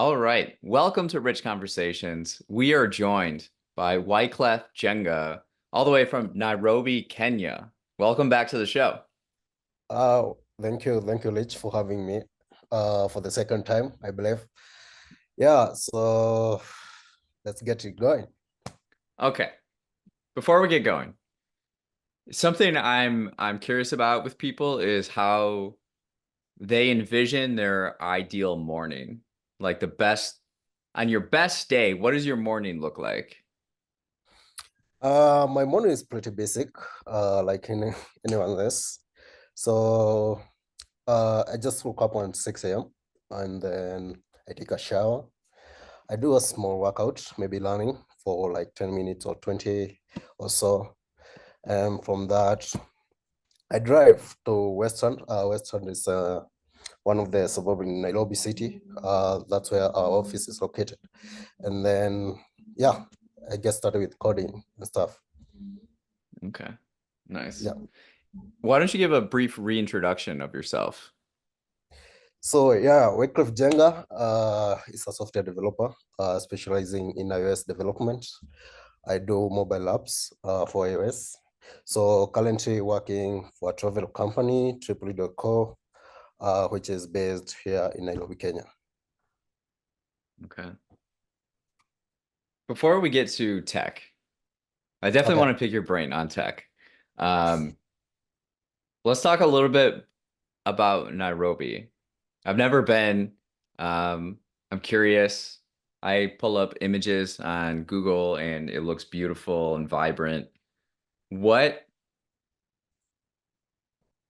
All right. Welcome to Rich Conversations. We are joined by Wycliff Njega, all the way from Nairobi, Kenya. Welcome back to the show. Thank you, Rich, for having me for the second time, I believe. Yeah, so let's get it going. Okay. Before we get going, something I'm curious about with people is how they envision their ideal morning. Like on your best day, what does your morning look like? My morning is pretty basic, like anyone else. So I just woke up on 6 a.m. and then I take a shower. I do a small workout, maybe running for like 10 minutes or 20 or so. And from that, I drive to Western. Western is one of the suburbs in Nairobi city. That's where our office is located. And then, yeah, I get started with coding and stuff. Okay. Nice. Yeah. Why don't you give a brief reintroduction of yourself? So yeah, Wycliff Njega is a software developer specializing in iOS development. I do mobile apps for iOS. So currently working for a travel company, Tripoli.co, which is based here in Nairobi, Kenya. Okay. Before we get to tech, I definitely Okay. want to pick your brain on tech. Um, let's talk a little bit about Nairobi. I've never been. I'm curious. I pull up images on Google and it looks beautiful and vibrant. What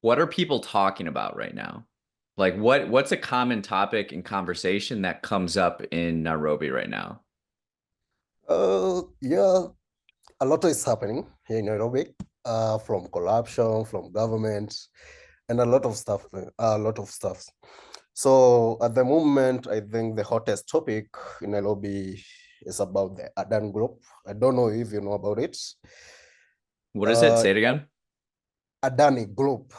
what are people talking about right now? Like what's a common topic in conversation that comes up in Nairobi right now? Yeah, a lot is happening here in Nairobi, from corruption, from government, and a lot of stuff. A lot of stuff. So at the moment, I think the hottest topic in Nairobi is about the Adan Group. I don't know if you know about it. What is it? Uh, Say it again. Adani Group.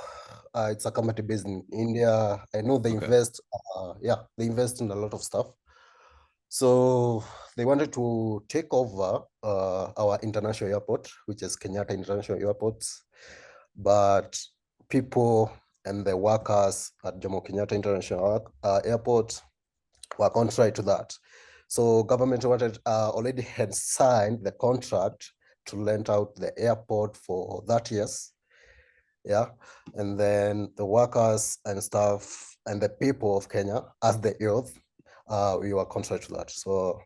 It's a company based in India. I know they Okay. invest. Yeah, they invest in a lot of stuff. So they wanted to take over our international airport, which is Kenyatta International Airport. But people and the workers at Jomo Kenyatta International Airport were contrary to that. So government already had signed the contract to rent out the airport for 30 years. Yeah. And then the workers and staff and the people of Kenya, as the youth, we were contrary to that. So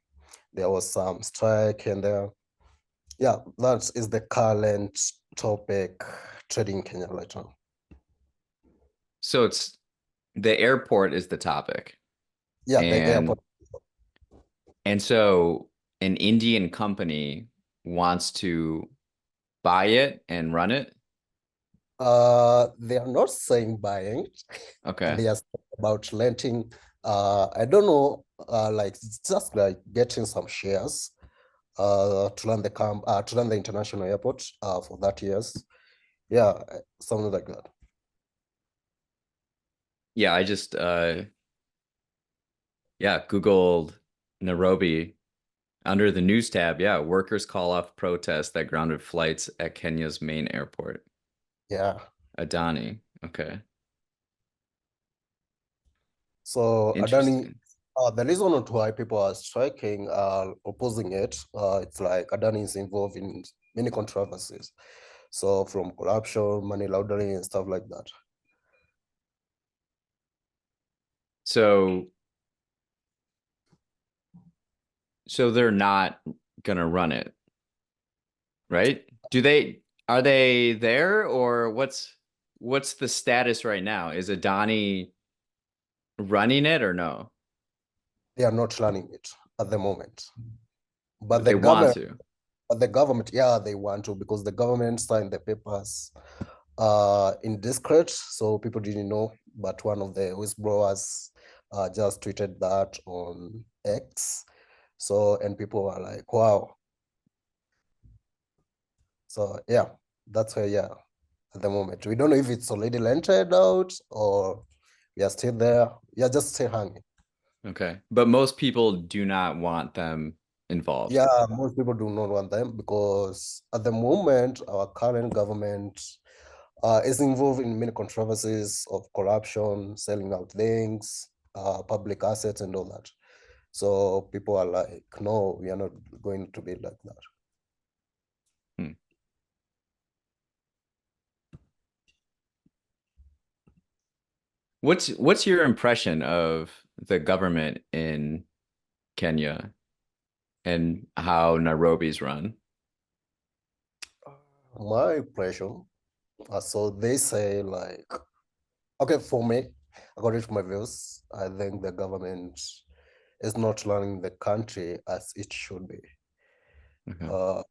there was some strike and yeah, that is the current topic trading Kenya right now. So it's the airport is the topic. Yeah, the And airport. and so an Indian company wants to buy it and run it. They are not saying buying. Okay. They are about renting. I don't know, like just like getting some shares to run the international airport for 30 years. Yeah, something like that. Yeah, I just Googled Nairobi under the news tab. Yeah, workers call off protests that grounded flights at Kenya's main airport. Yeah. Adani. Okay. So Adani, Interesting. the reason why people are striking, opposing it, it's like Adani is involved in many controversies. So from corruption, money laundering, and stuff like that. So so they're not gonna run it, right? Are they there or what's the status right now? Is Adani running it or no? They are not running it at the moment. But But they want to. the government, yeah, they want to because the government signed the papers in discreet, so people didn't know. But one of the whistleblowers just tweeted that on X. So, and people were like, wow. So, yeah, that's where, yeah, at the moment. We don't know if it's already rented out or we are still there. We are just still hanging. Okay. But most people do not want them involved. Yeah, most people do not want them because at the moment, our current government is involved in many controversies of corruption, selling out things, public assets, and all that. So people are like, no, we are not going to be like that. Hmm. What's your impression of the government in Kenya and how Nairobi's run? My impression, so they say like, okay, for me, according to my views, I think the government is not running the country as it should be. Okay. Uh,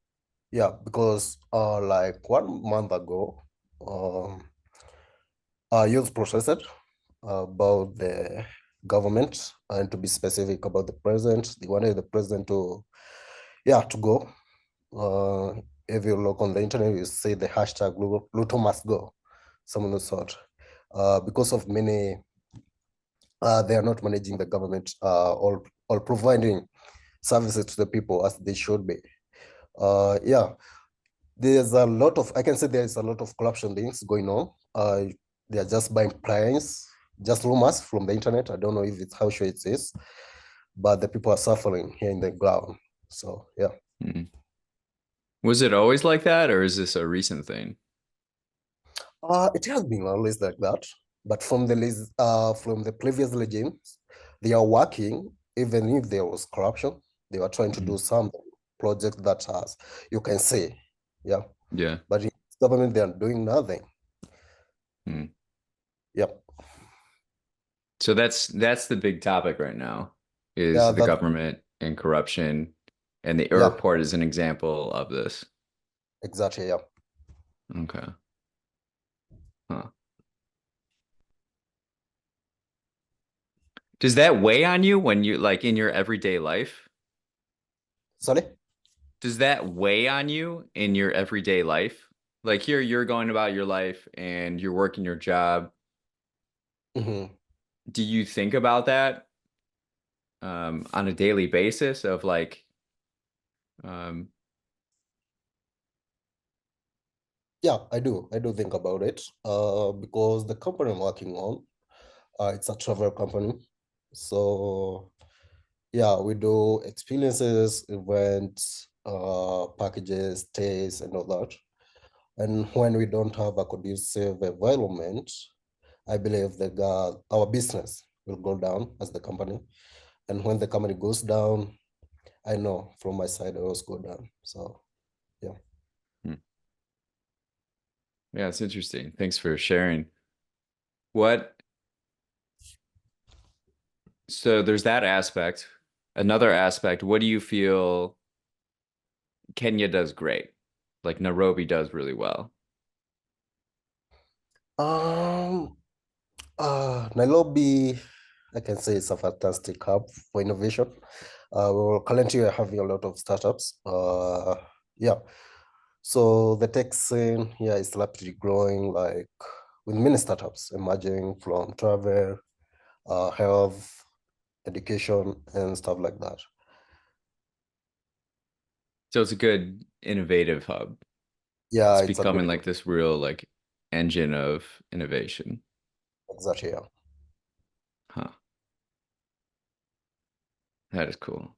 yeah, because like 1 month ago, um, youth protested about the government, and to be specific about the president, they wanted the president to, yeah, to go. Uh, if you look on the internet, you see the hashtag Luto must go, some of the sort. Because of many, they are not managing the government or providing services to the people as they should be. Yeah, there's a lot of, I can say there's a lot of corruption things going on. They are just buying planes, just rumors from the internet. I don't know if it's how sure it is, but the people are suffering here in the ground. So yeah. Hmm. Was it always like that, or is this a recent thing? It has been always like that, but from the previous regimes, they are working. Even if there was corruption, they were trying to Hmm. do some project that has, you can say, yeah. Yeah. But in government, they are doing nothing. Hmm. Yep. So that's the big topic right now is Yeah. the That. government and corruption, and the Yeah. airport is an example of this. Exactly. Yeah. Okay. Huh. Does that weigh on you when you like in your everyday life? Sorry. Does that weigh on you in your everyday life? Like here, you're going about your life and you're working your job. Hmm. Do you think about that on a daily basis of like, um, Yeah, I do. I do think about it. Because the company I'm working on, it's a travel company. So yeah, we do experiences, events, packages, stays, and all that. And when we don't have a conducive environment, I believe that our business will go down as the company. And when the company goes down, I know from my side, I also go down. So yeah. hmm. Yeah, it's interesting. Thanks for sharing. What, so there's that aspect. Another aspect, what do you feel Kenya does great? Like Nairobi does really well. Um, Nairobi, I can say it's a fantastic hub for innovation. We're currently having a lot of startups. Yeah. So the tech scene here is rapidly growing, like with many startups emerging from travel, health, education, and stuff like that. So it's a good innovative hub. Yeah, It's it's a good becoming like this real like engine of innovation. exactly. Yeah. Huh. That is cool.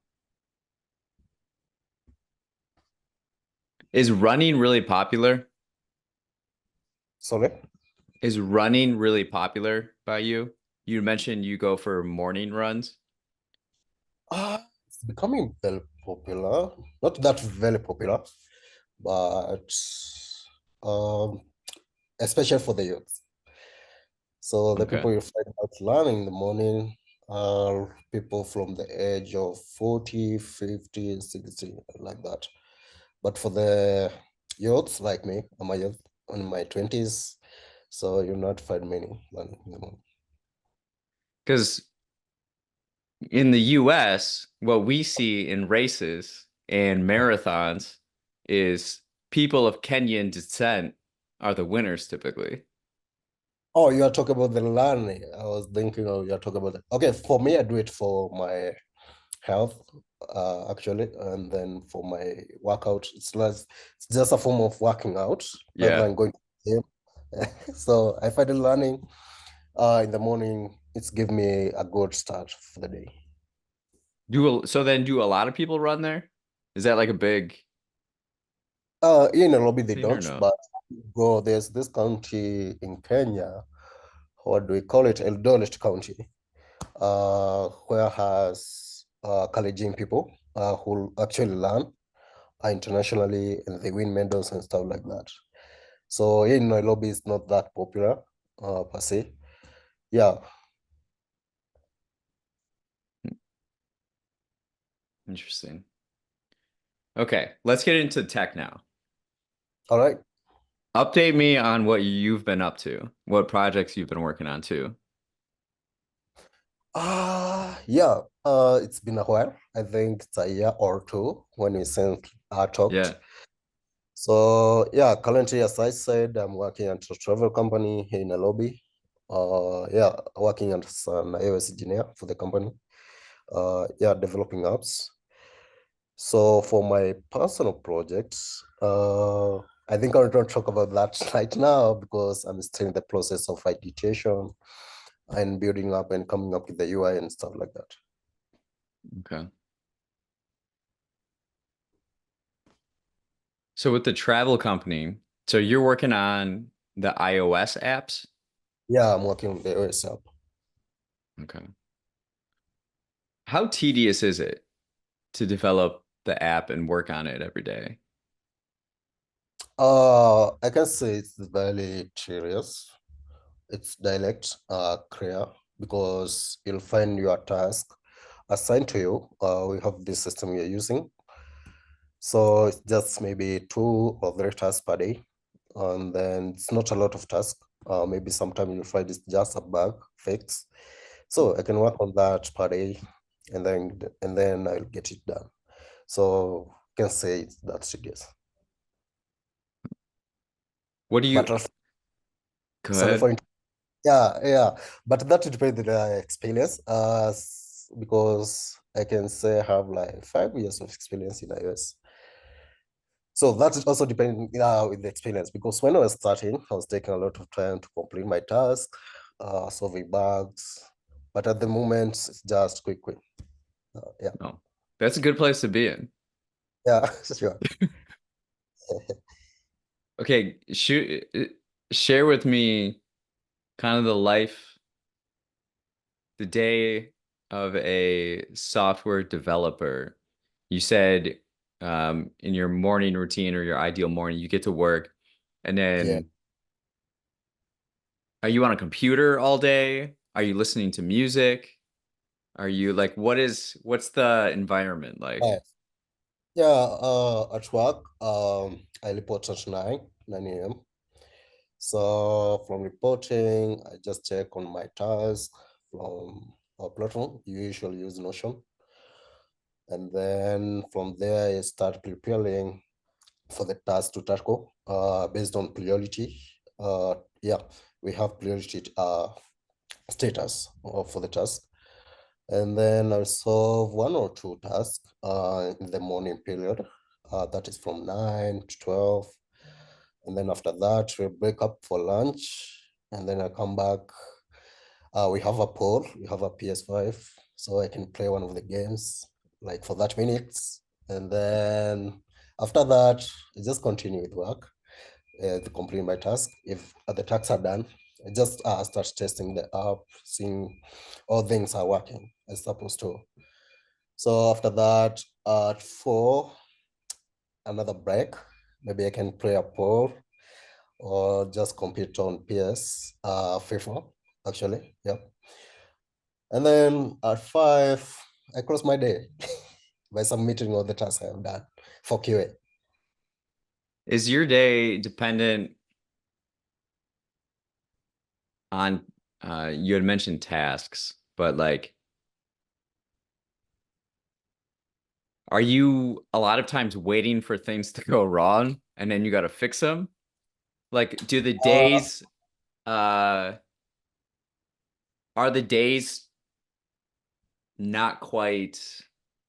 Is running really popular? Sorry. Is running really popular by you? You mentioned you go for morning runs. It's becoming very popular. Not that very popular, but um, especially for the youth. So the Okay. people you find out learning in the morning are people from the age of 40, 50, 60, like that. But for the youths like me, I'm a youth in my 20s, so you'll not find many learning in the morning. Because in the US, what we see in races and marathons is people of Kenyan descent are the winners typically. Oh, you are talking about the learning. I was thinking, oh, you are talking about that. Okay, for me, I do it for my health, actually, and then for my workout, it's just a form of working out rather Yeah. than going to the gym. So I find the learning in the morning, it's give me a good start for the day. So then do a lot of people run there? Is that like a big In Nairobi, they thing or don't, no? but go there's this county in Kenya, what do we call it? Eldoret County, where has Kalenjin people who actually learn internationally and they win medals and stuff like that. So in Nairobi, it's not that popular per se. Yeah. Interesting. Okay, let's get into tech now. All right. Update me on what you've been up to, what projects you've been working on too. Yeah. It's been a while. I think it's a year or two when we since talked. Yeah. So yeah, currently, as I said, I'm working at a travel company here in Nairobi. Yeah, working as an iOS engineer for the company. Yeah, developing apps. So for my personal projects, I think I don't talk about that right now because I'm still in the process of ideation and building up and coming up with the UI and stuff like that. Okay. So with the travel company, so you're working on the iOS apps? Yeah, I'm working on the iOS app. Okay. How tedious is it to develop the app and work on it every day? I can say it's very serious. It's dialect clear because you'll find your task assigned to you. We have this system we're using. So it's just maybe 2 or 3 tasks per day. And then it's not a lot of tasks. Maybe sometime you'll find it's just a bug fix. So I can work on that per day and then I'll get it done. So I can say it's that serious. What do you, But go sorry ahead. for Yeah, yeah, but that depends on the experience. Because I can say I have like 5 years of experience in iOS. So that is also depending with the experience. Because when I was starting, I was taking a lot of time to complete my task, solving bugs. But at the moment, it's just quick, quick. Yeah, No. That's a good place to be in. yeah, sure. Okay, share with me kind of the day of a software developer. You said in your morning routine or your ideal morning, you get to work, and Yeah. then are you on a computer all day? Are you listening to music? Are you like, what's the environment like? Right. Yeah, at work, I report at 9 a.m. So from reporting, I just check on my task from our platform. You usually use Notion. And then from there, I start preparing for the task to tackle based on priority. Yeah, we have priority status for the task. And then I'll solve 1 or 2 tasks in the morning period. That is from 9 to 12. And then after that, we'll break up for lunch. And then I come back. We have a poll, we have a PS5, so I can play one of the games like for that minutes. And then after that, I just continue with work to complete my task. If the tasks are done, I just start testing the app, seeing all things are working as supposed to. So after that, at 4, another break. Maybe I can play a poll or just compete on PS FIFA, actually. Yep. And then at 5, I close my day by submitting all the tasks I have done for QA. Is your day dependent on you had mentioned tasks, but like are you a lot of times waiting for things to go wrong and then you got to fix them? Like do the Uh, days uh are the days not quite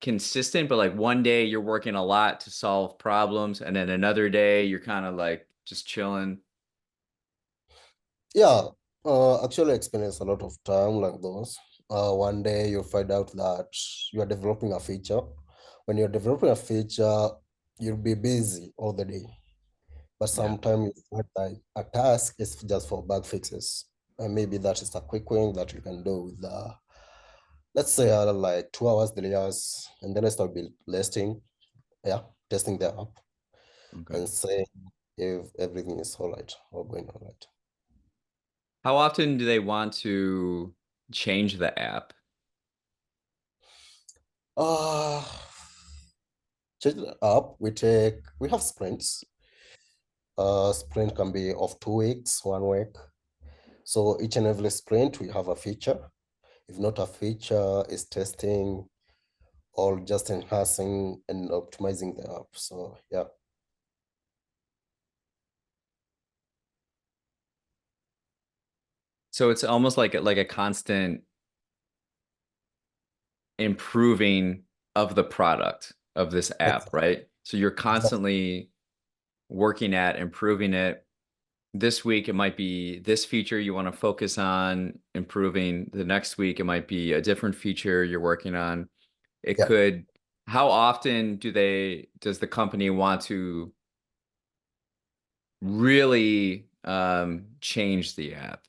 consistent, but like one day you're working a lot to solve problems, and then another day you're kind of like just chilling. Yeah, actually experience a lot of time like those. One day you'll find out that you are developing a feature. When you're developing a feature, you'll be busy all the day. But Yeah. sometimes you find like a task is just for bug fixes. And maybe that is a quick win that you can do with let's say like 2 hours, 3 hours, and then I start build testing, yeah, testing the app Okay. and saying if everything is all right or going all right. How often do they want to change the app? Uh Change it up. We have sprints. Sprint can be of 2 weeks, 1 week. So each and every sprint we have a feature. If not a feature, is testing or just enhancing and optimizing the app. So yeah. So it's almost like a constant improving of the product of this app, Exactly. right? So you're constantly working at improving it. This week it might be this feature you want to focus on improving. The next week it might be a different feature you're working on. It Yeah. could, how often does the company want to really change the app?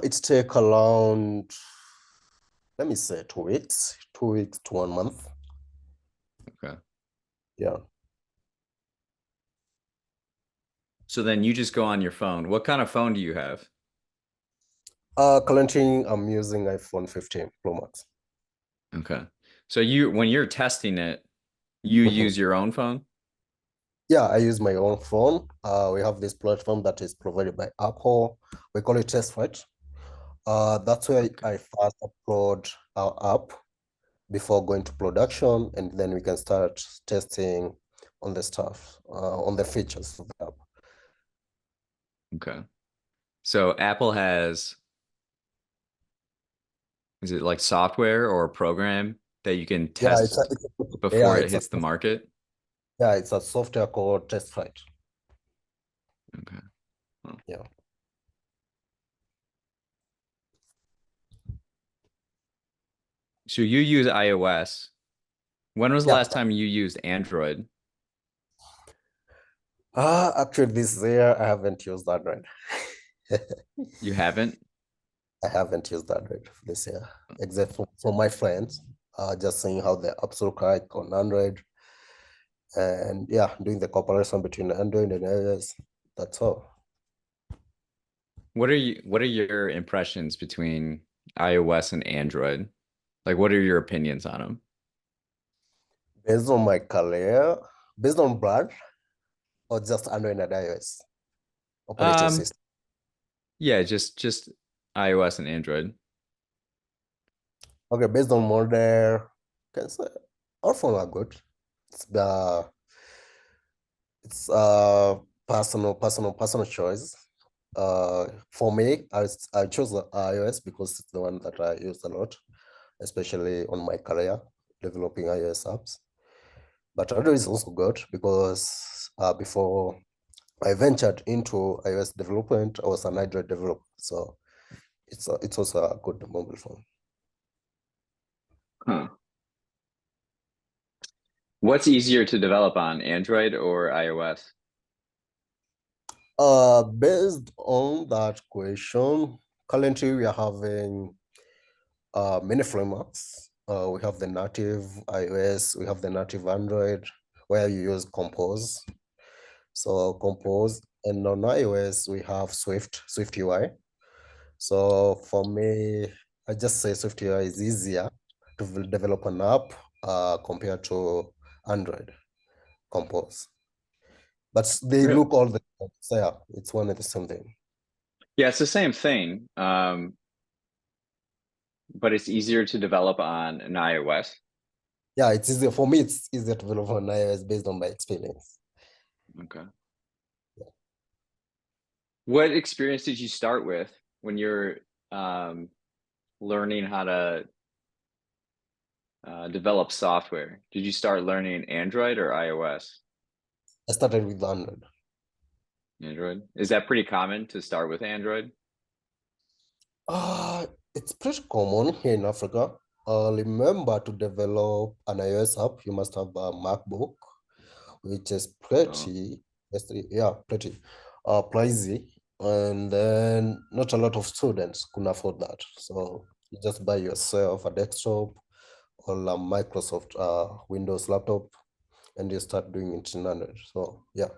It's take around, let me say 2 weeks, 2 weeks to 1 month. Okay. Yeah. So then you just go on your phone. What kind of phone do you have? Currently I'm using iPhone 15 Pro Max. Okay. So when you're testing it, you Mhm. use your own phone? Yeah, I use my own phone. We have this platform that is provided by Apple. We call it Test, right? That's where Okay. I first upload our app before going to production, and then we can start testing on the stuff, on the features of the app. Okay. So Apple has, is it like software or a program that you can Yeah, test yeah, before it hits the market? it's a software called Test Flight. Okay. Well, Yeah. so you use iOS. When was the Yeah. last time you used Android? Actually, this year I haven't used Android. You haven't? I haven't used Android this year, except for my friends, just seeing how the apps look like on Android. And yeah, doing the comparison between Android and iOS. That's all. What are your impressions between iOS and Android? Like what are your opinions on them? Based on my career, based on brand, or just Android and iOS operating Um, system. yeah, just iOS and Android. Okay, based on model, can say all phones are good. It's the it's personal choice. For me, I chose the iOS because it's the one that I use a lot, especially on my career developing iOS apps. But Android is also good because before I ventured into iOS development, I was an Android developer, so it's also a good mobile phone. Huh. What's easier to develop on, Android or iOS? Based on that question, currently we are having many frameworks. We have the native iOS, we have the native Android, where you use Compose. So Compose, and on iOS we have Swift UI. So for me, I just say Swift UI is easier to develop an app compared to Android Compose. But they Really? look all the same. So yeah, it's one and the same thing. Yeah, it's the same thing. But it's easier to develop on an iOS. Yeah, it's easier for me. It's easier to develop on iOS based on my experience. Okay. What experience did you start with when you're learning how to develop software? Did you start learning Android or iOS? I started with Android. Android. Is that pretty common to start with Android? It's pretty common here in Africa. Remember to develop an iOS app, you must have a MacBook, which is Oh. pretty pricey. And then not a lot of students can afford that. So you just buy yourself a desktop or a Microsoft Windows laptop and you start doing it in Android. So yeah.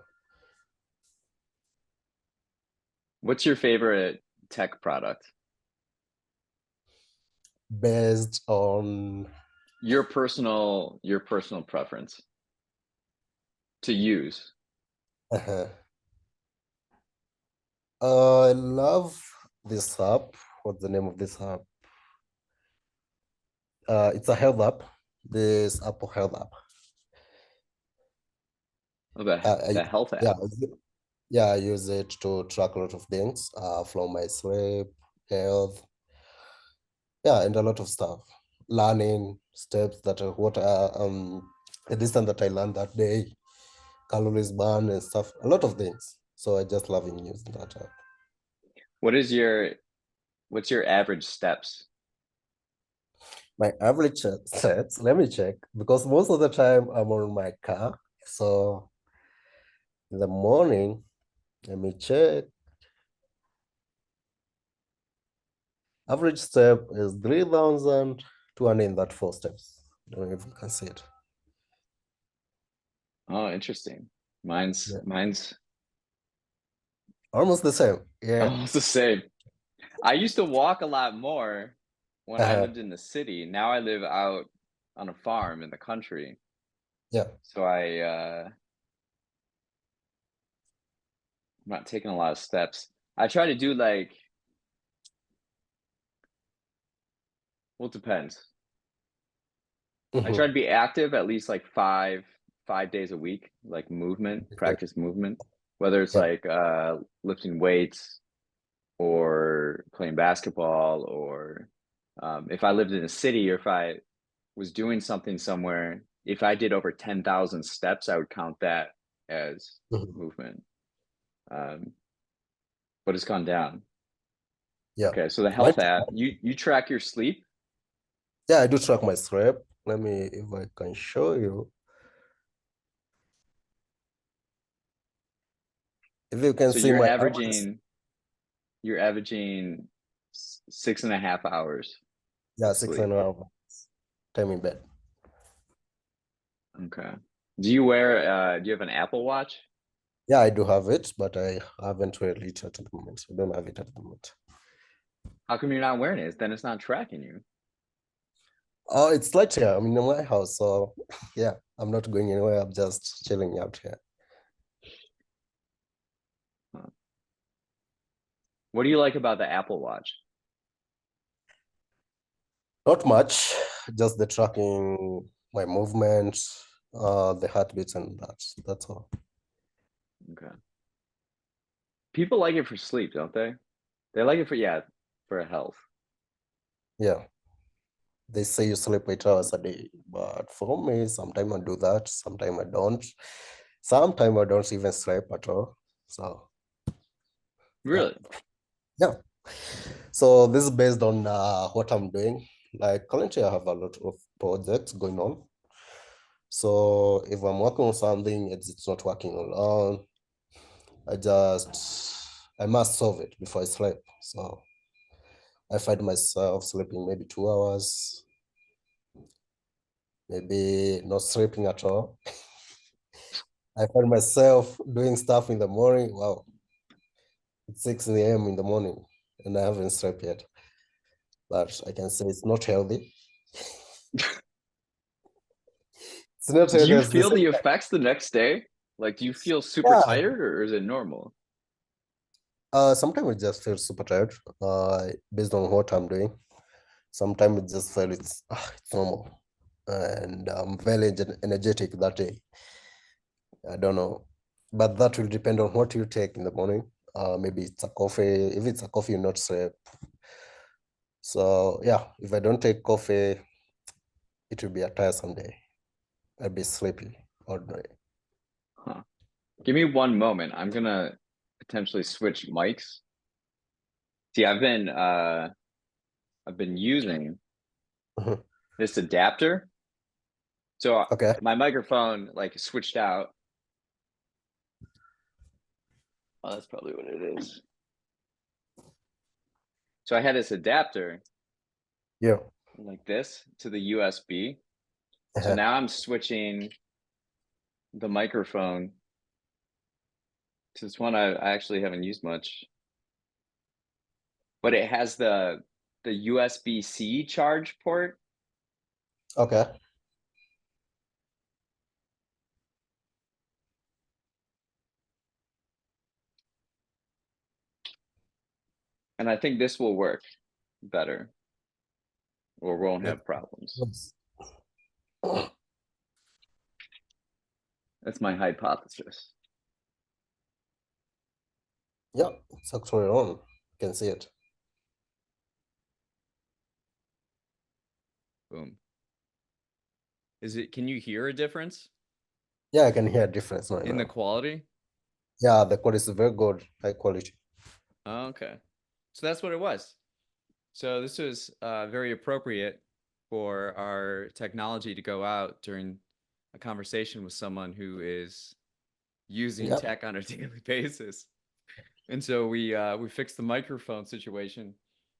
What's your favorite tech product? Based on Your personal preference to use. I love this app. What's the name of this app? It's a health app. This Apple Health app. Oh, the Uh, I, the health yeah, app. yeah, I use it to track a lot of things, from my sleep, health, yeah, and a lot of stuff. Learning steps that are the distance that I learned that day, calories burned and stuff, a lot of things. So I just love using that app. What is your what's your average steps? My average steps, let me check, because most of the time I'm on my car. So in the morning, let me check. Average step is 3,204 steps. I don't know if you can see it. Oh, interesting. Mine's Yeah. mine's Almost the same. Yeah. almost the same. I used to walk a lot more when I Uh-huh. lived in the city. Now I live out on a farm in the country. Yeah. So I'm not taking a lot of steps. I try to do like, well, it depends. I try Mhm. to be active at least like five days a week, like movement, practice movement, whether it's Yeah. like lifting weights or playing basketball or if I lived in a city or if I was doing something somewhere, if I did over 10,000 steps, I would count that as Mhm. movement. Um, but it's gone down. Yeah. Okay, so the My, health app, you track your sleep. yeah, I do track my sleep. Let me, if I can show you. If you can So see my average, you're averaging 6.5 hours yeah, six sleep. and a half time in bed. Okay. Do you have an Apple Watch? Yeah, I do have it, but I haven't really it at the moment. I don't have it at the moment. How come you're not wearing it? Then it's not tracking you. Oh, it's light here. I'm in my house, so yeah, I'm not going anywhere. I'm just chilling out here. Huh. What do you like about the Apple Watch? Not much, just the tracking my movements, the heartbeats, and that's all. Okay. People like it for sleep, don't they? They like it for, yeah, for health. Yeah, they say you sleep 8 hours a day, but for me, sometimes I do that, sometimes I don't. Sometimes I don't even sleep at all. So yeah, Really? yeah. So this is based on what I'm doing. Like currently, I have a lot of projects going on. So if I'm working on something, it's not working alone. I must solve it before I sleep. So I find myself sleeping maybe 2 hours, maybe not sleeping at all. I find myself doing stuff in the morning. Wow, it's 6 a.m. in the morning and I haven't slept yet. But I can say it's not healthy. It's not Do healthy you as the feel same the time. effects the next day? Like, do you feel super Yeah. tired or is it normal? Sometimes I just feel super tired based on what I'm doing. Sometimes it just feel it's normal. And I'm very energetic that day. I don't know. But that will depend on what you take in the morning. Maybe it's a coffee. If it's a coffee, you not sleep. So yeah, if I don't take coffee, it will be a tiresome day. I'll be sleepy all day. Huh. Give me one moment. I'm gonna potentially switch mics. See, I've been using Mhm. this adapter. So Okay. my microphone like switched out. Oh, that's probably what it is. So I had this adapter Yeah. like this to the USB. So Uh-huh. now I'm switching the microphone to this one I actually haven't used much, but it has the USB-C charge port. Okay. And I think this will work better or won't Let- have problems. let's- That's my hypothesis. Yeah, it's actually on. You can see it. Boom. Can you hear a difference Yeah, I can hear a difference right in the now. quality? Yeah, the quality is very good, high quality. Oh, okay. So that's what it was. So this was very appropriate for our technology to go out during a conversation with someone who is using Yeah, tech on a daily basis. And so we fixed the microphone situation.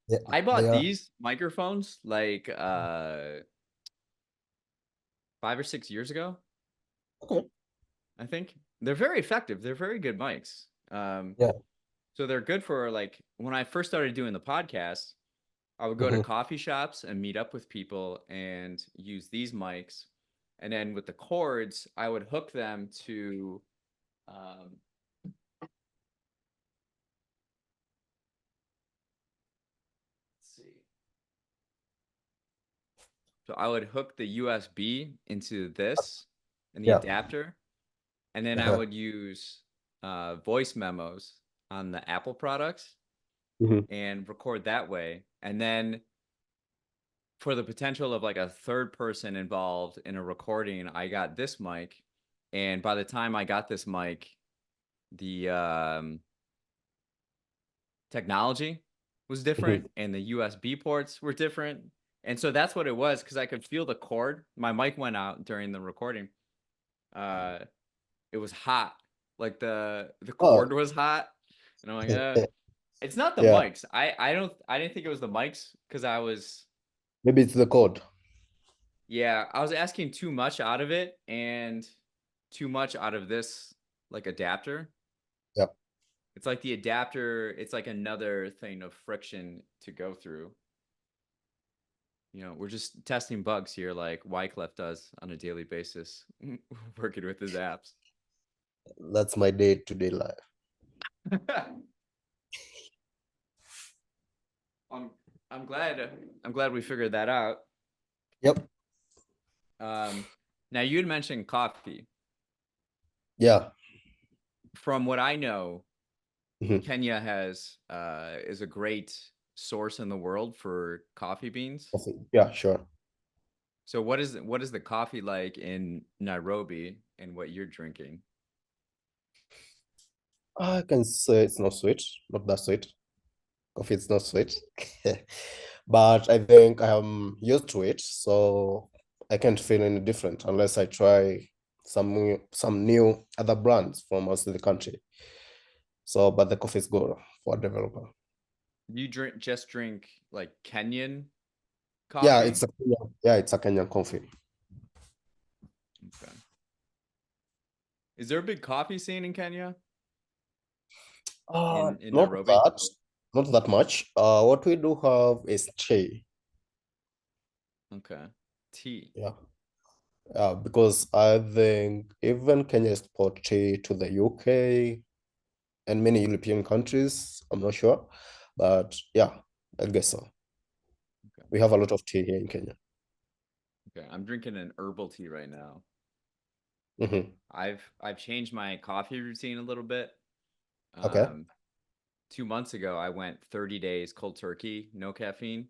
yeah, I they bought are. these microphones like 5 or 6 years ago, Okay. I think. They're very effective. They're very good mics. Yeah. So they're good for like when I first started doing the podcast, I would go to Hmm. coffee shops and meet up with people and use these mics. And then with the cords, I would hook them to um, let's see. So I would hook the USB into this and the Yeah. adapter, and then I Uh-huh. would use voice memos on the Apple products Hmm. and record that way. And then for the potential of like a third person involved in a recording, I got this mic. And by the time I got this mic, the technology was Hmm. different and the USB ports were different. And so that's what it was because I could feel the cord. My mic went out during the recording. Uh, it was hot. Like the Oh, cord was hot. And I'm like, it's not the yeah. mics. I didn't think it was the mics because I was Maybe it's the code. yeah, I was asking too much out of it and too much out of this like adapter. Yeah. It's like the adapter, it's like another thing of friction to go through. We're just testing bugs here like Wycliff does on a daily basis, working with his apps. That's my day-to-day life. I'm I'm glad we figured that out. Yep. Um, now you had mentioned coffee. Yeah. From what I know, Hmm. Kenya has is a great source in the world for coffee beans. Yeah, sure. So what is the coffee like in Nairobi and what you're drinking? I can say it's not sweet, not that sweet. Coffee is not sweet. But I think I'm used to it, so I can't feel any different unless I try some new other brands from outside the country. So, but the coffee is good for a developer. You drink like Kenyan Yeah, coffee? it's a Kenyan coffee. Okay. Is there a big coffee scene in Kenya? In Not Nairobi? that, not that much. What we do have is tea. Okay. Tea. Yeah. Because I think even Kenya export tea to the UK and many European countries. I'm not sure, but yeah, I guess so. Okay. We have a lot of tea here in Kenya. Okay. I'm drinking an herbal tea right now. Hmm. I've changed my coffee routine a little bit. Okay. Um, 2 months ago, I went 30 days cold turkey, no caffeine,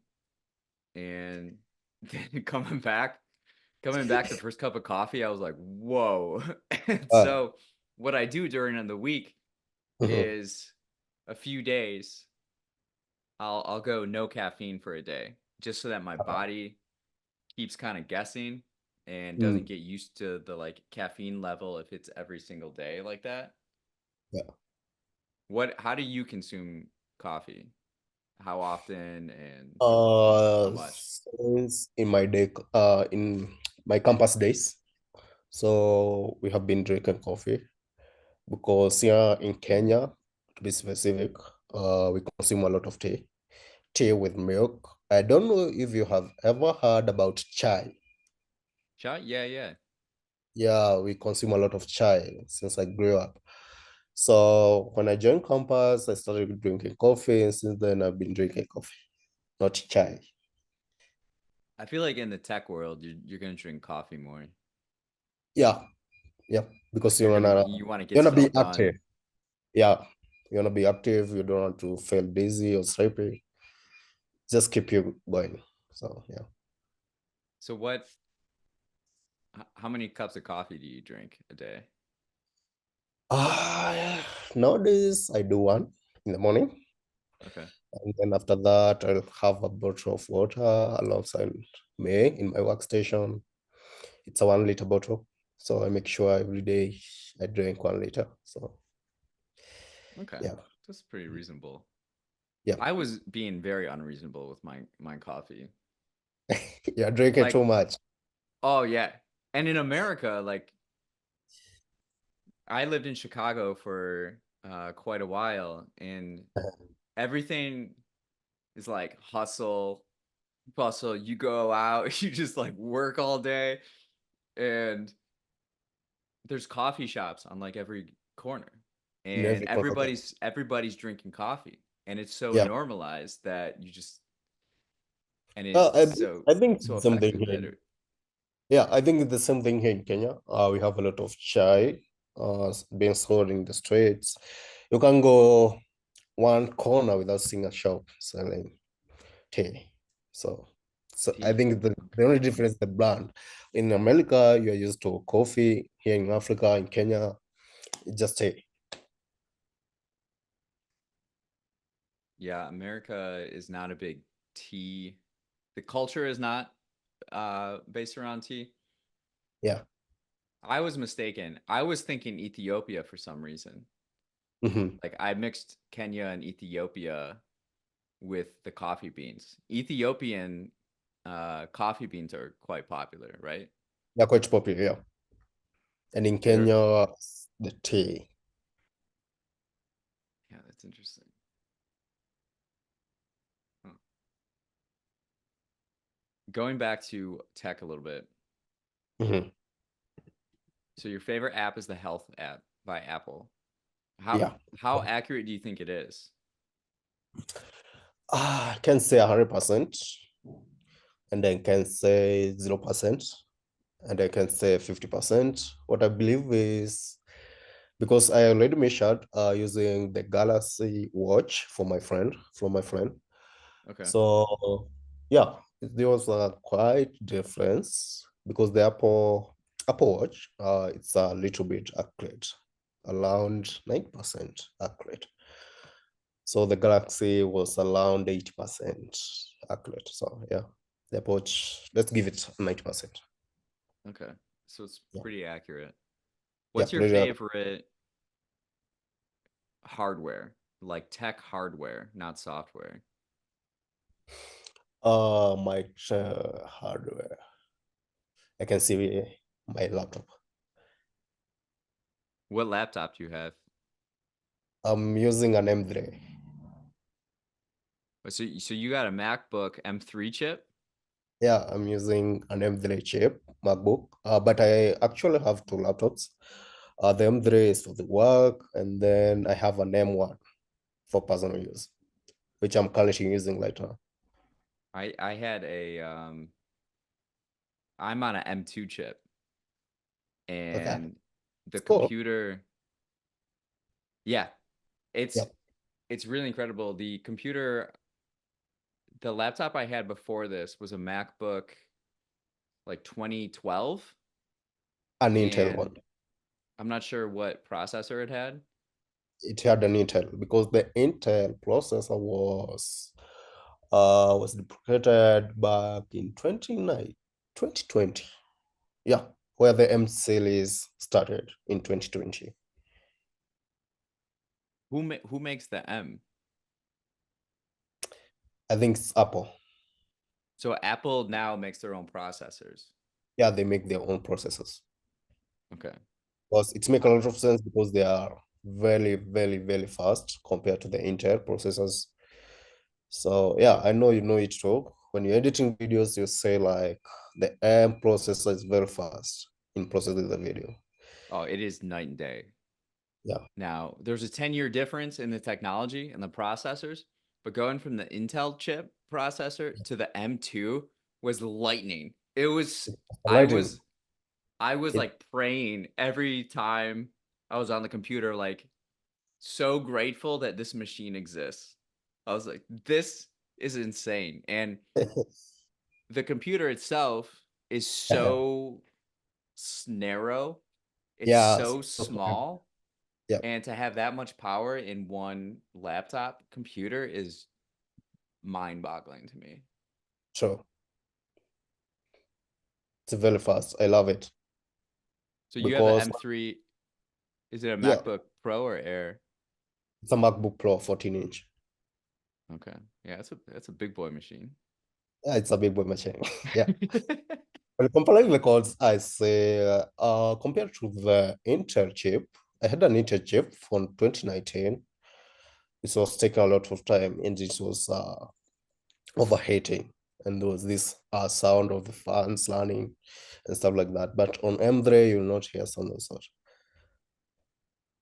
and then coming back, the first cup of coffee, I was like, whoa. And Uh, so, what I do during the week mhm. is a few days, I'll go no caffeine for a day, just so that my body keeps kind of guessing and doesn't Mm, get used to the like caffeine level if it's every single day like that. yeah. How do you consume coffee? How often and how much? Since in my campus days, so we have been drinking coffee because here in Kenya, to be specific, we consume a lot of tea with milk. I don't know if you have ever heard about chai. Shot? Yeah, yeah. Yeah, we consume a lot of chai since I grew up. So when I joined campus, I started drinking coffee, and since then I've been drinking coffee, not chai. I feel like in the tech world, you're gonna drink coffee more. Yeah, yeah, because You're gonna you want to you get wanna be stuff done. active. Yeah, you wanna be active. You don't want to feel dizzy or sleepy. Just keep you going. So yeah. So how many cups of coffee do you drink a day? Ah, nowadays I do one in the morning, Okay. and then after that I'll have a bottle of water alongside me in my workstation. It's a 1 liter bottle, so I make sure every day I drink 1 liter. So Okay. yeah, That's pretty reasonable. yeah, I was being very unreasonable with my coffee. you're drinking too Like, much. oh yeah. And in America, like I lived in Chicago for quite a while, and everything is like hustle, bustle. You go out, you just like work all day, and there's coffee shops on like every corner, In and every corner. Yeah, everybody's drinking coffee, and it's so yeah. normalized that you just and Uh, it's I, so I think so something effective that here. Yeah, I think it's the same thing here in Kenya. We have a lot of chai being sold in the streets. You can go one corner without seeing a shop selling tea. So, so I tea. think the Okay. only difference is the brand. In America, you're used to coffee. Here in Africa, in Kenya, it's just tea. Yeah, America is not a big tea. The culture is not based around tea. Yeah. I was mistaken. I was thinking Ethiopia for some reason. Hmm. Like I mixed Kenya and Ethiopia with the coffee beans. Ethiopian coffee beans are quite popular, right? They're quite popular, yeah. And in They're Kenya, the tea. yeah, that's interesting. Huh. Going back to tech a little bit. Hmm. So your favorite app is the Health app by Apple. How Yeah. how accurate do you think it is? I can say 100%, and I can say 0%, and I can say 50%. What I believe is because I already measured using the Galaxy Watch for my friend, from my friend. Okay. So yeah, there was a quite difference because the Apple Watch, it's a little bit accurate, around 9% accurate. So the Galaxy was around 80% accurate. So yeah, the Apple Watch, let's give it 90%. Okay. So it's Yeah, pretty accurate. yeah, What's your pretty accurate. favorite hardware? Like tech hardware, not software. My hardware. I can see my laptop. What laptop do you have? I'm using an M3. So you got a MacBook M3 chip? Yeah, I'm using an M3 chip MacBook, but I actually have two laptops. The M3 is for the work, and then I have an M1 for personal use, which I'm currently using right now. I had a I'm on a M2 chip, Okay, and the it's cool. computer, yeah, it's Yep. it's really incredible. The laptop I had before this was a MacBook like 2012, An Intel and one. I'm not sure what processor it had. It had an Intel because the Intel processor was deprecated back in 2020. Yeah, where the M series started in 2020. Who makes the M? I think it's Apple. So Apple now makes their own processors. Yeah, they make their own processors. Okay. Because it makes a lot of sense because they are very, very, very fast compared to the Intel processors. So yeah, I know you know it too. When you're editing videos, you say like the M processor is very fast in processing the video. Oh, it is night and day. Yeah. Now, there's a 10-year difference in the technology and the processors, but going from the Intel chip processor to the M2 was lightning. It was I Lighting. was I was It, like praying every time I was on the computer, like so grateful that this machine exists. I was like, this is insane. And the computer itself is so narrow, it's yeah. so So smart. small, Yeah, and to have that much power in one laptop computer is mind-boggling to me. true. It's very fast. I love it So you have an because M3, is it a yeah, MacBook Pro or Air? it's a MacBook Pro 14-inch. Okay. Yeah, that's a big boy machine. Yeah, it's a big boy machine. Yeah. Well, comparing records, I say compared to the Intel chip, I had an Intel chip from 2019. It was taking a lot of time and it was overheating. And there was this sound of the fans running and stuff like that. But on M3, you'll not hear sound of such.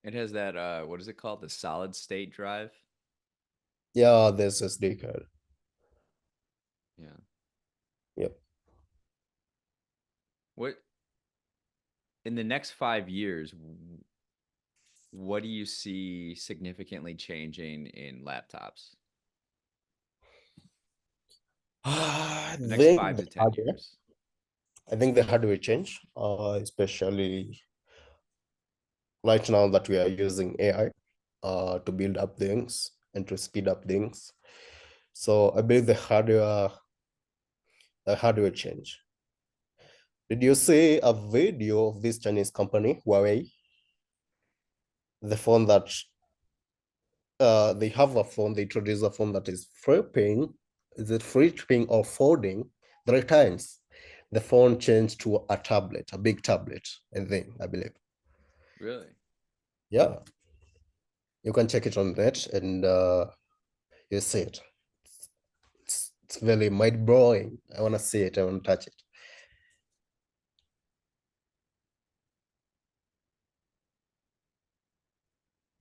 It has that what is it called? The solid state drive? Yeah, there's SD card. Yeah. Yep. What in the next 5 years, what do you see significantly changing in laptops? I The next think five the to ten hardware, years. I think the hardware change, especially right now that we are using AI to build up things and to speed up things. So I believe the hardware change. Did you see a video of this Chinese company, Huawei? The phone that they have a phone, they introduce a phone that is flipping, is it flipping or folding 3 times? The phone changed to a tablet, a big tablet, I believe. Really? Yeah, you can check it on net and you see it. It's very mind blowing. I want to see it. I want to touch it.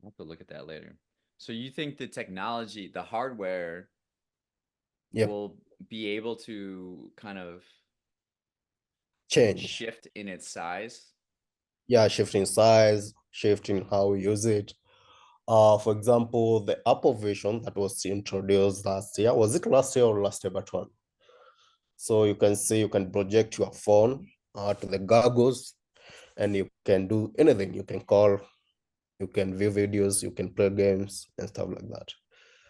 I'll have to look at that later. So you think the technology, the hardware Yep. will be able to kind of Change. shift in its size? Yeah, shifting size, shifting how we use it. For example, the Apple version that was introduced last year, was it last year or last year but one? So you can see you can project your phone to the goggles and you can do anything. You can call, you can view videos, you can play games and stuff like that.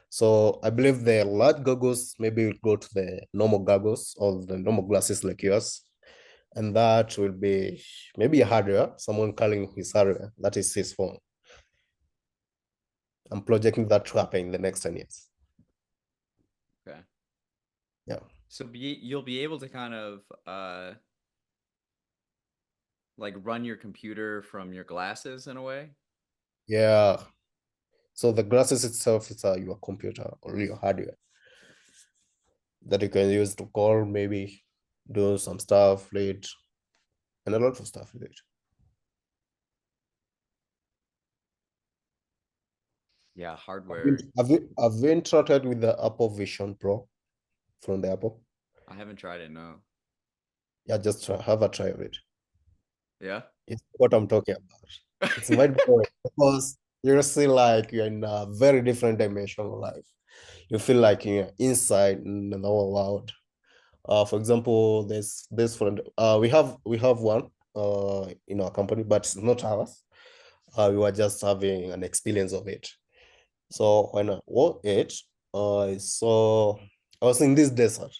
So I believe the large goggles maybe will go to the normal goggles or the normal glasses like yours. And that will be maybe a hardware, someone calling his hardware, that is his phone. I'm projecting that to happen in the next 10 years. Okay. Yeah. So you'll be able to kind of like run your computer from your glasses in a way. Yeah. So the glasses itself is your computer or your hardware that you can use to call, maybe do some stuff, read, and a lot of stuff with it. Yeah, Have you, hardware. have you, have you interacted with the Apple Vision Pro from the Apple? I haven't tried it, no. Yeah, just have a try of it. Yeah. It's what I'm talking about. It's mind blowing because You see like you're in a very different dimension of life. You feel like you're inside in the whole world. For example, this friend. We have one in our company, but it's not ours. We were just having an experience of it. So when I was it, so I was in this desert.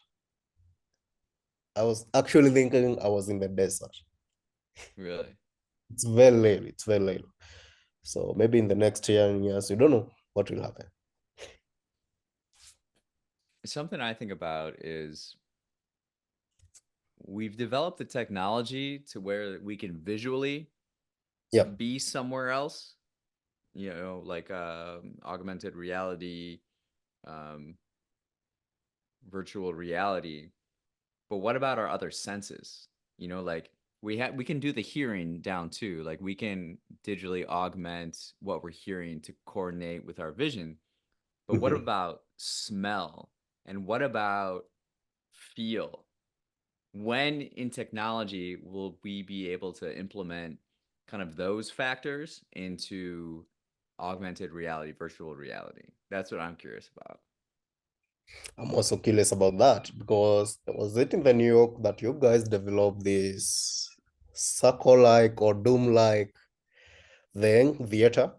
I was actually thinking I was in the desert. Really. It's very late. It's very late. So maybe in the next 10 years, you don't know what will happen. Something I think about is we've developed the technology to where we can visually Yeah. be somewhere else, like augmented reality, um, virtual reality. But what about our other senses? Like we can do the hearing down too. Like we can digitally augment what we're hearing to coordinate with our vision. But what Mhm. about smell? And what about feel? When in technology will we be able to implement kind of those factors into augmented reality, virtual reality? That's what I'm curious about. I'm also curious about that because was it in the New York that you guys developed this circle-like or dome-like thing, theater?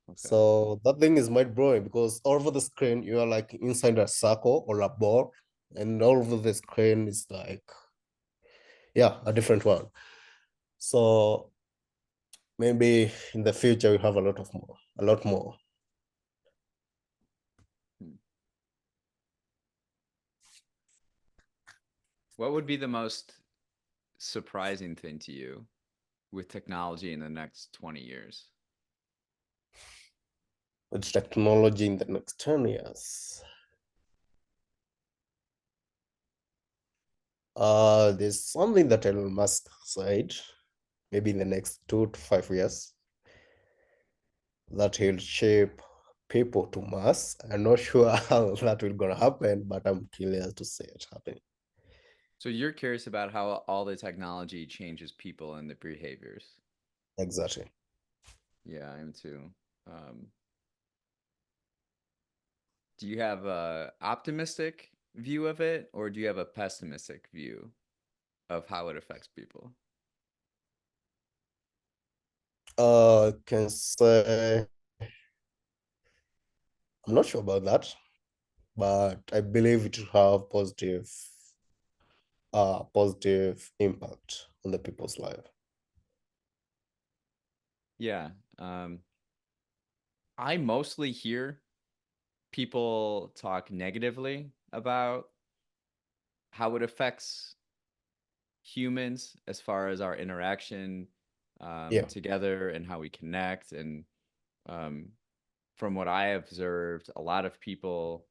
Okay. So that thing is mind blowing because all over the screen you are like inside a circle or a ball, and all over the screen is like yeah, a different one. So maybe in the future we have a lot more. Hmm. What would be the most surprising thing to you with technology in the next 20 years? With technology in the next 10 years. There's something that Elon Musk said, maybe in the next 2 to 5 years, that he'll shape people to Mars. I'm not sure how that will gonna happen, but I'm curious to see it happening. So you're curious about how all the technology changes people and their behaviors. Exactly. Yeah, I am too. Um, do you have a optimistic view of it, or do you have a pessimistic view of how it affects people? Can say I'm not sure about that, but I believe it will have positive impact on the people's life. Yeah. I mostly hear people talk negatively about how it affects humans as far as our interaction Yeah, together and how we connect. And um, from what I observed, a lot of people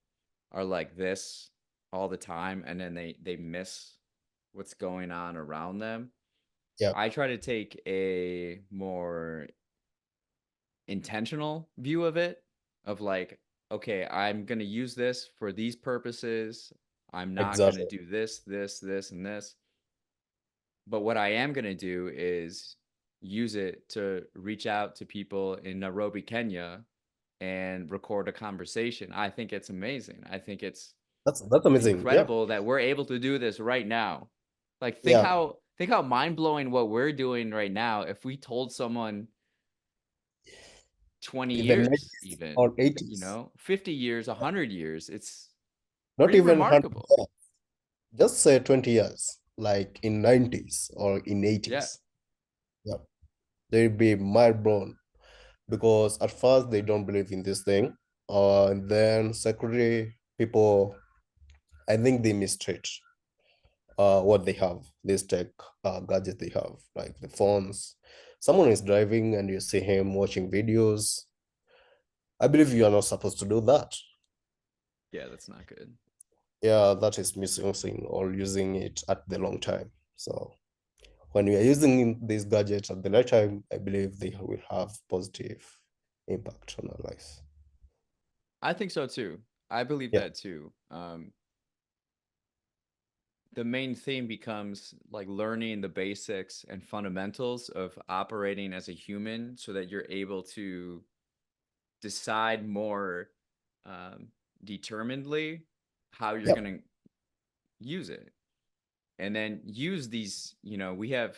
are like this all the time, and then they miss what's going on around them. yeah, I try to take a more intentional view of it, of like, okay, I'm going to use this for these purposes. I'm not going to exactly. do this, and this. But what I am going to do is use it to reach out to people in Nairobi, Kenya, and record a conversation. I think it's amazing. I think it's That's amazing. Yeah, incredible that we're able to do this right now. Like yeah. think how mind-blowing what we're doing right now if we told someone 20 In the years 90s even, or 80s, 50 years, 100 years. It's not pretty even 100 remarkable. years, just say 20 years, like in 90s or in Yeah. 80s. Yeah, they'll be mind blown because at first they don't believe in this thing. And then secondly, people, I think they mistreat what they have, this tech gadget they have, like the phones. Someone is driving and you see him watching videos. I believe you are not supposed to do that. Yeah, that's not good. Yeah, that is misusing or using it at the long time. So when we are using these gadgets at the right time, I believe they will have positive impact on our lives. I think so too. I believe Yeah, that too. the main theme becomes like learning the basics and fundamentals of operating as a human so that you're able to decide more um, determinedly how you're Yep. going to use it. And then use these, we have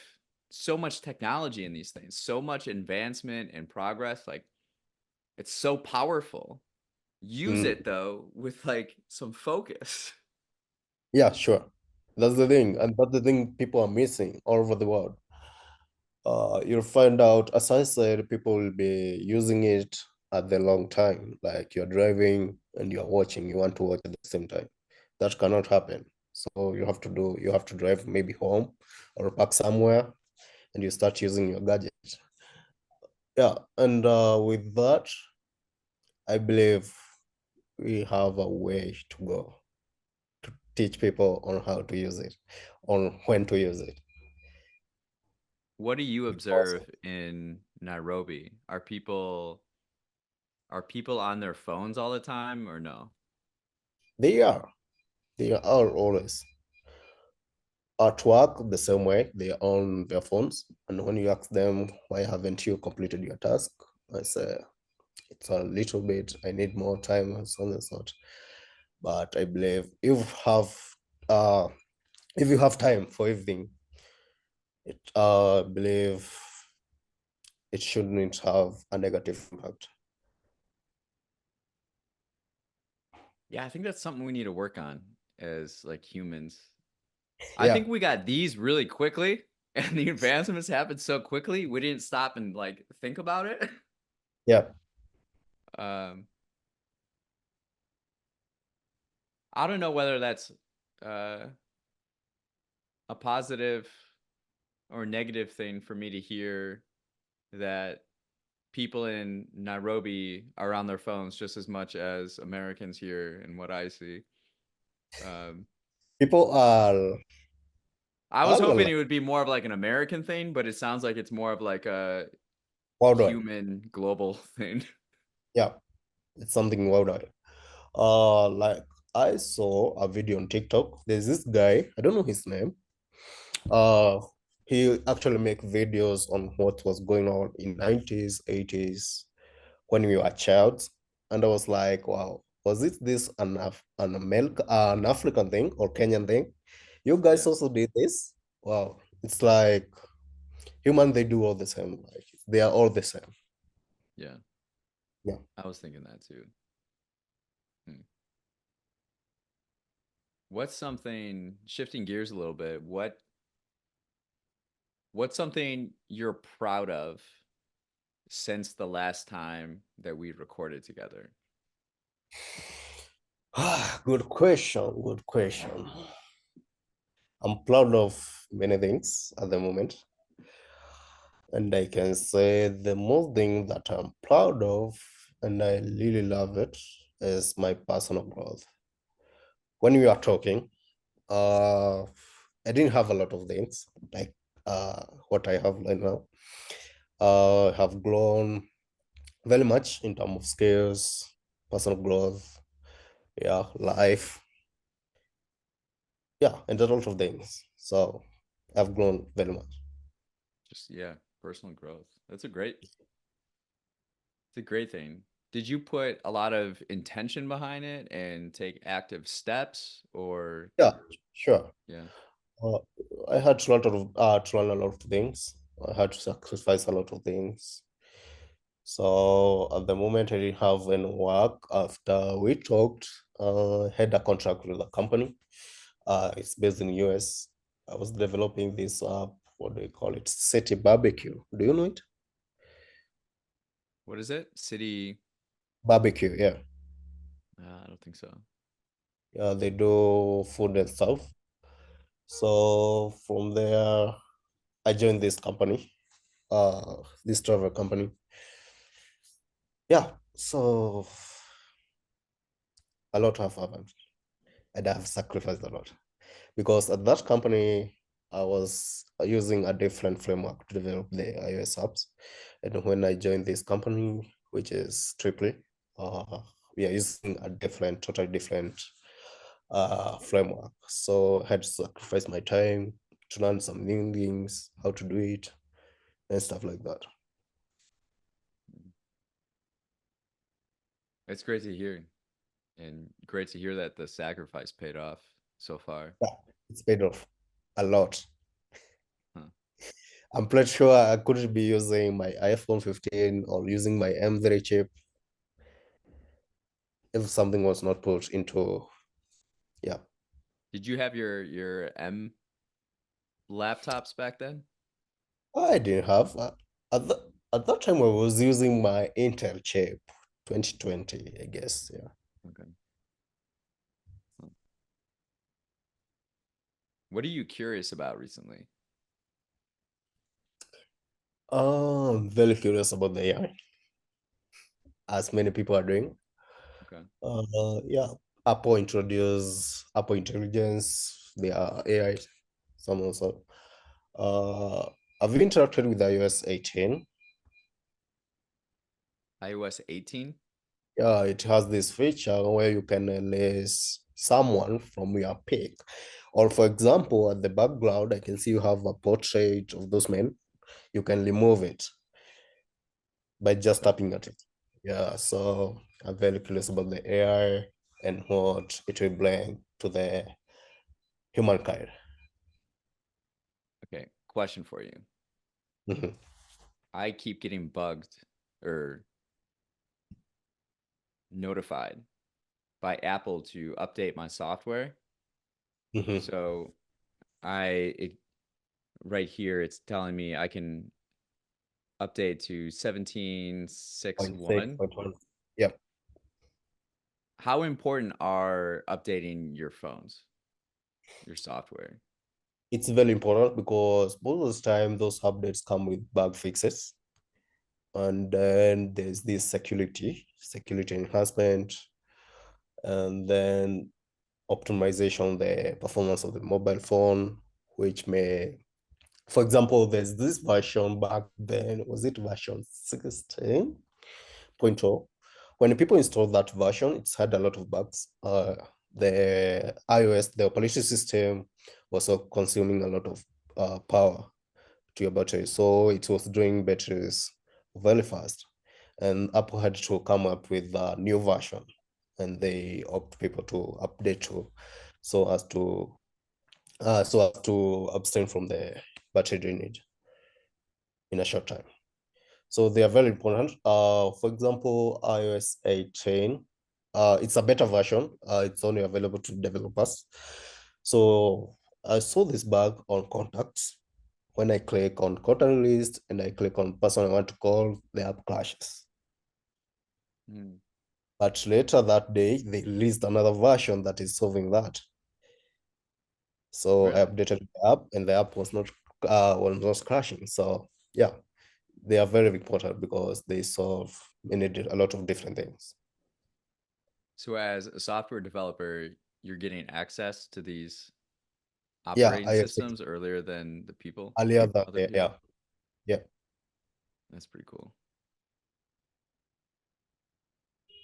so much technology in these things, so much advancement and progress. Like it's so powerful. Use Mm. it though with like some focus. Yeah, sure. That's the thing, and that's the thing people are missing all over the world. You'll find out, as I said, people will be using it at the long time. Like you're driving and you're watching, you want to watch at the same time. That cannot happen. So you have to drive maybe home or park somewhere and you start using your gadget. Yeah, and with that, I believe we have a way to go to teach people on how to use it, on when to use it. What do you Because observe in Nairobi? Are people on their phones all the time or no? they are, they are always at work the same way. They are on their phones. And when you ask them, why haven't you completed your task? I say, it's a little bit, I need more time and so on and so on. But I believe uh if you have time for everything, I believe it shouldn't have a negative impact. Yeah, I think that's something we need to work on as like humans. I Yeah, think we got these really quickly and the advancements happened so quickly, we didn't stop and like think about it. yeah. Um, I don't know whether that's uh, a positive or negative thing for me to hear that people in Nairobi are on their phones just as much as Americans here and what I see. Um, People I was are hoping like it would be more of like an American thing, but it sounds like it's more of like a worldwide. human global thing. Yeah, it's something worldwide. Like I saw a video on TikTok. There's this guy, I don't know his name. Uh, he actually make videos on what was going on in 90s, 80s when we were child. And I was like, wow, was it this an African thing or Kenyan thing? You guys Yeah, also did this? Wow. It's like human, they do all the same. Like they are all the same. yeah. Yeah. I was thinking that too. Hmm. What's something shifting gears a little bit? What's something you're proud of since the last time that we recorded together? Good question. Good question. I'm proud of many things at the moment. And I can say the most thing that I'm proud of, and I really love it, is my personal growth. When we are talking, I didn't have a lot of things like what I have right now. I have grown very much in terms of skills, personal growth, yeah, life, yeah, and a lot of things. So I've grown very much. Just yeah, personal growth. It's a great thing. Did you put a lot of intention behind it and take active steps or Yeah, sure. yeah, Uh, I had to learn a lot of things. I had to sacrifice a lot of things. So at the moment, I didn't have any work. After we talked, had a contract with a company. It's based in US. I was developing this what do you call it? City barbecue. Do you know it? what is it? City Barbecue, yeah. I don't think so. Yeah, they do food and stuff. So from there, I joined this company, this travel company. Yeah, so a lot have happened, and I've sacrificed a lot because at that company I was using a different framework to develop the iOS apps, and when I joined this company, which is Triply, we are using a totally different framework. So I had to sacrifice my time to learn some new things, how to do it, and stuff like that. It's great to hear, and great to hear that the sacrifice paid off so far. Yeah, it's paid off a lot. Huh. I'm pretty sure I couldn't be using my iPhone 15 or using my M3 chip if something was not put into, yeah. Did you have your M laptops back then? I didn't have. At, the, at that time, I was using my Intel chip 2020, I guess. Yeah. Okay. Huh. What are you curious about recently? I'm very curious about the AI, as many people are doing. Okay. Yeah, Apple introduced Apple Intelligence, their AI, some also. Uh, I've interacted with iOS 18. iOS 18? Yeah, it has this feature where you can erase someone from your pic. Or for example, at the background, I can see you have a portrait of those men. You can remove it by just Okay. tapping at it. Yeah, so I'm very curious about the AI and what it will bring to the humankind. Okay. Question for you. Mhm, I keep getting bugged or notified by Apple to update my software. mhm. So it right here it's telling me I can update to Point six, 17.6.1. point one. Yeah, How important are updating your phones, your software? it's very important because most of the time those updates come with bug fixes. And then there's this security enhancement, and then optimization, the performance of the mobile phone, which may, for example, there's this version back then, was it version 16.0? When people installed that version, it's had a lot of bugs. The iOS, the operating system, was also consuming a lot of power to your battery. So it was draining batteries very fast. And Apple had to come up with a new version, and they opt people to update to so as to abstain from the battery drainage in a short time. So they are very important. For example, iOS 18, it's a beta version. It's only available to developers. So I saw this bug on contacts. When I click on contact list and I click on person I want to call, the app crashes. Hmm. But later that day, they released another version that is solving that. So I Really? updated the app, and the app was not crashing. So yeah, they are very important because they solve a lot of different things. So as a software developer, you're getting access to these Yeah, operating I expect systems earlier than the people, earlier that other day. Yeah, people. yeah. That's pretty cool.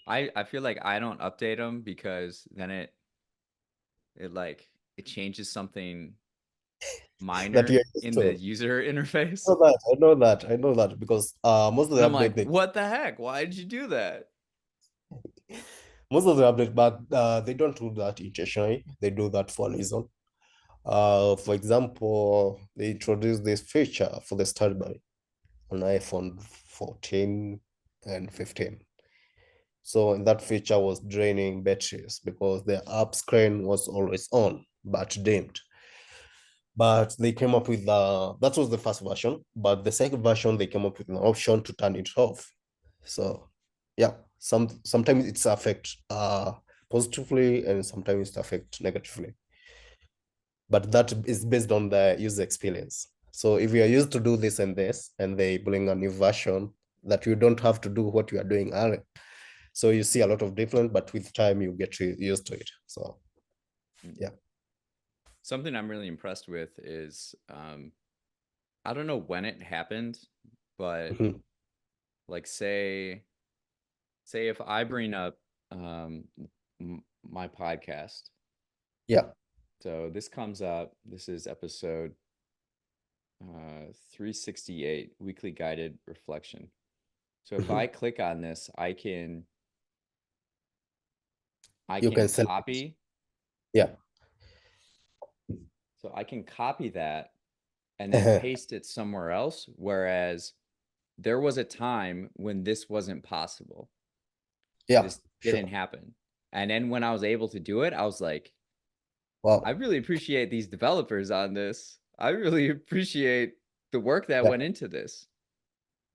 I feel like I don't update them because then it like it changes something That minor you're used in the to. user interface. I know that. I know that. I know that because And I'm like, what the heck? Why did you do that? but they don't do that intentionally. They do that for a reason. For example, they introduced this feature for the standby on iPhone 14 and 15. So that feature was draining batteries because the app screen was always on but dimmed. But they came up with that was the first version, but the second version they came up with an option to turn it off. So yeah, sometimes it's affect positively and sometimes it affect negatively. But that is based on the user experience. So if you are used to do this and this, and they bring a new version that you don't have to do what you are doing earlier. So you see a lot of difference, but with time you get used to it. So Mm. yeah. Something I'm really impressed with is I don't know when it happened, but Mhm. like say if I bring up my podcast Yeah. So this comes up. This is episode 368, weekly guided reflection. So if I Mhm. click on this, I You can can send it. copy. Yeah. So I can copy that and then paste it somewhere else. Whereas there was a time when this wasn't possible. Yeah, This didn't sure. happen. And then when I was able to do it, I was like, I Wow. really appreciate these developers on this. I really appreciate the work that Yeah. went into this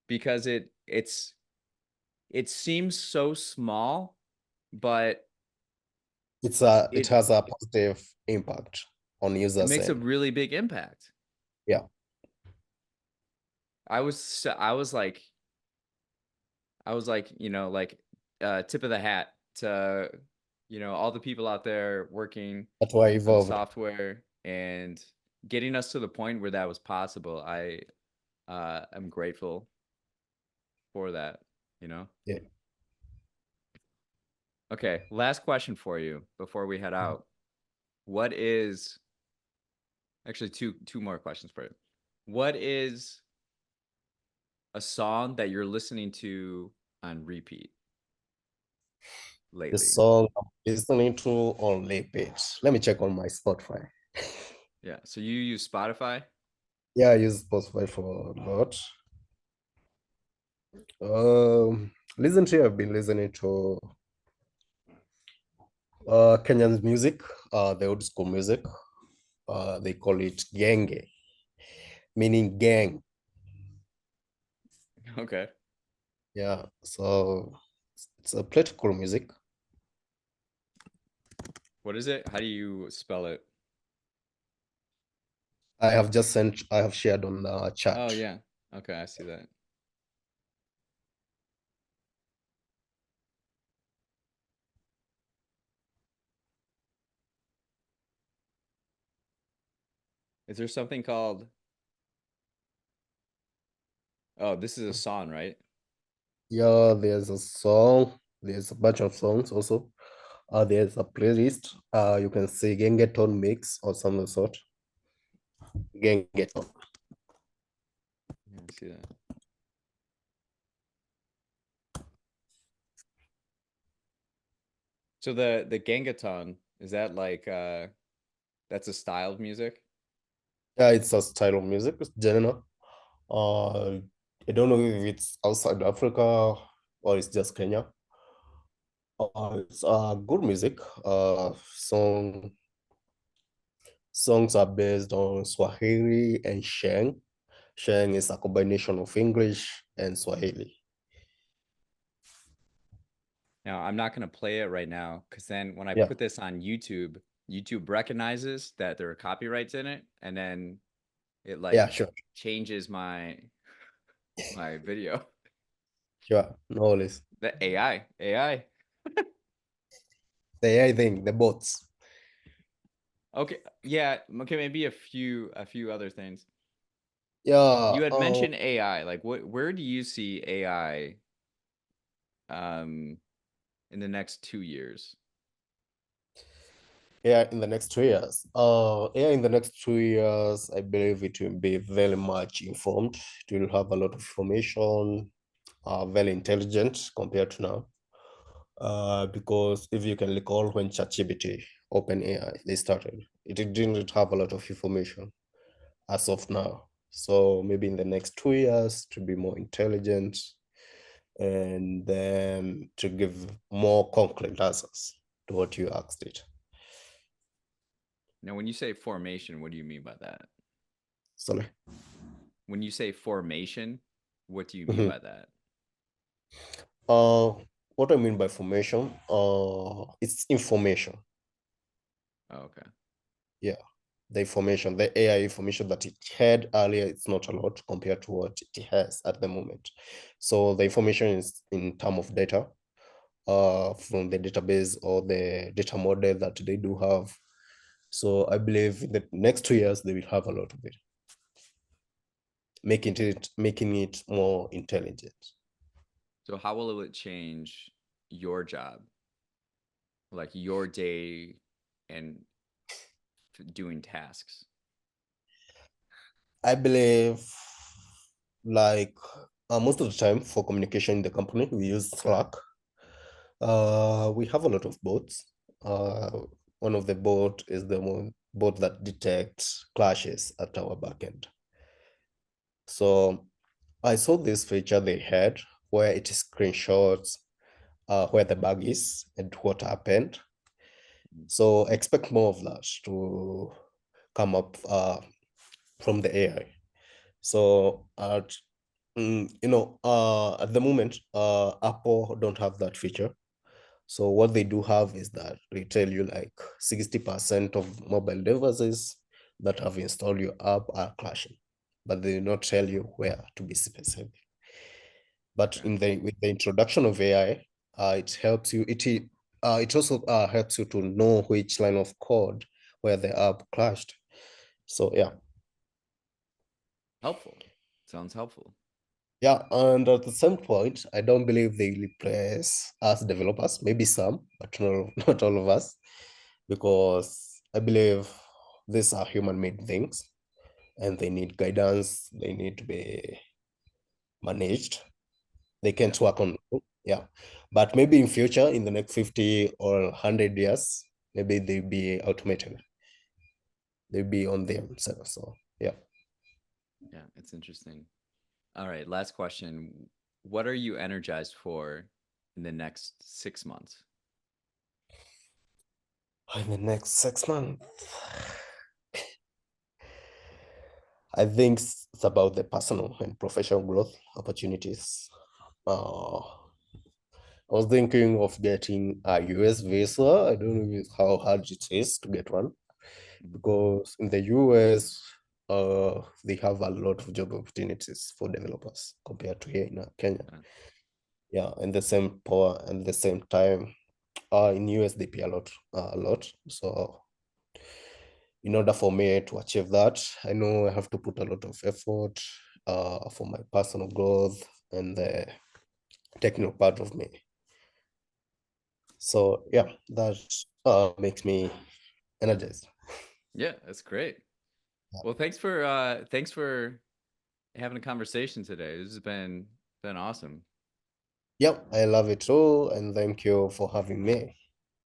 because it seems so small, but It it has a positive impact on it users makes a end. really big impact. Yeah. I was like, like tip of the hat to all the people out there working That's why I on evolved. software and getting us to the point where that was possible. I'm grateful for that, you know. Yeah. Okay, last question for you before we head out. What is actually two more questions for you. What is a song that you're listening to on repeat The lately? song I'm listening to on repeat. Let me check on my Spotify. Yeah, so you use Spotify? Yeah, I use Spotify for a lot. Recently I've been listening to Kenyan music, the old school music. They call it genge, meaning gang. Okay. Yeah, so it's a political music. What is it? How do you spell it? I have shared on the Oh chat. yeah. Okay, I see that. Is there something called Oh, this is a song, right? Yeah, there's a song, there's a bunch of songs also. There's a playlist. You can see Gengeton mix or some sort. Gengeton. Yeah, I see that. So the Gangaton, is that like that's a style of music? Yeah, it's a style of music, it's genre. Uh, I don't know if it's outside Africa or it's just Kenya. It's good music. Songs are based on Swahili and Sheng. Sheng is a combination of English and Swahili. Now, I'm not going to play it right now because then when I Yeah, put this on YouTube, YouTube recognizes that there are copyrights in it, and then it yeah, like sure, changes my video. sure. No worries. The AI. The AI thing, the bots. Okay, yeah, okay, maybe a few other things. Yeah, You had mentioned AI. Like, where do you see AI um in the next 2 years? AI in the next 2 years. AI in the next 2 years, I believe it will be very much informed. It will have a lot of information, very intelligent compared to now. Because if you can recall when ChatGPT, OpenAI, they started, it didn't have a lot of information as of now. So maybe in the next 2 years to be more intelligent and then to give more concrete answers to what you asked it. Now, when you say formation, what do you mean by that? Sorry. When you say formation, what do you mean Mhm. by that? Uh, what I mean by formation, it's information. Oh, okay. Yeah, the information, the AI information that it had earlier, it's not a lot compared to what it has at the moment. So the information is in term of data, from the database or the data model that they do have. So I believe in the next 2 years they will have a lot of it, making it more intelligent. So how will it change your job? Like your day and doing tasks? I believe like most of the time for communication in the company, we use Slack. We have a lot of bots. One of the bot is the one bot that detects clashes at our backend. So I saw this feature they had where it screenshots where the bug is and what happened. So expect more of that to come up from the AI. So at the moment, Apple don't have that feature. So what they do have is that they tell you like 60% of mobile devices that have installed your app are crashing, but they do not tell you where to be specific. But Okay. in the with the introduction of AI, it helps you. It also helps you to know which line of code where the app crashed. So yeah, Helpful. Sounds helpful. yeah, and at the same point, I don't believe they replace us developers. Maybe some, but not all of us, because I believe these are human-made things, and they need guidance. They need to be managed. They Yeah. can't work on, yeah. But maybe in future, in the next 50 or 100 years, maybe they'll be automated. They'll be on themselves. So yeah. Yeah. It's interesting. All right. Last question. What are you energized for in the next 6 months? In the next 6 months, I think it's about the personal and professional growth opportunities. I was thinking of getting a US visa. I don't know how hard it is to get one Mhm. because in the US, they have a lot of job opportunities for developers compared to here in Kenya. Uh, Yeah, and the same power and the same time, in US they pay a lot. So in order for me to achieve that, I know I have to put a lot of effort for my personal growth and the technical part of me. So yeah, that makes me energized. yeah, that's great. Well, thanks for having a conversation today. This has been awesome. Yeah, I love it too, and thank you for having me.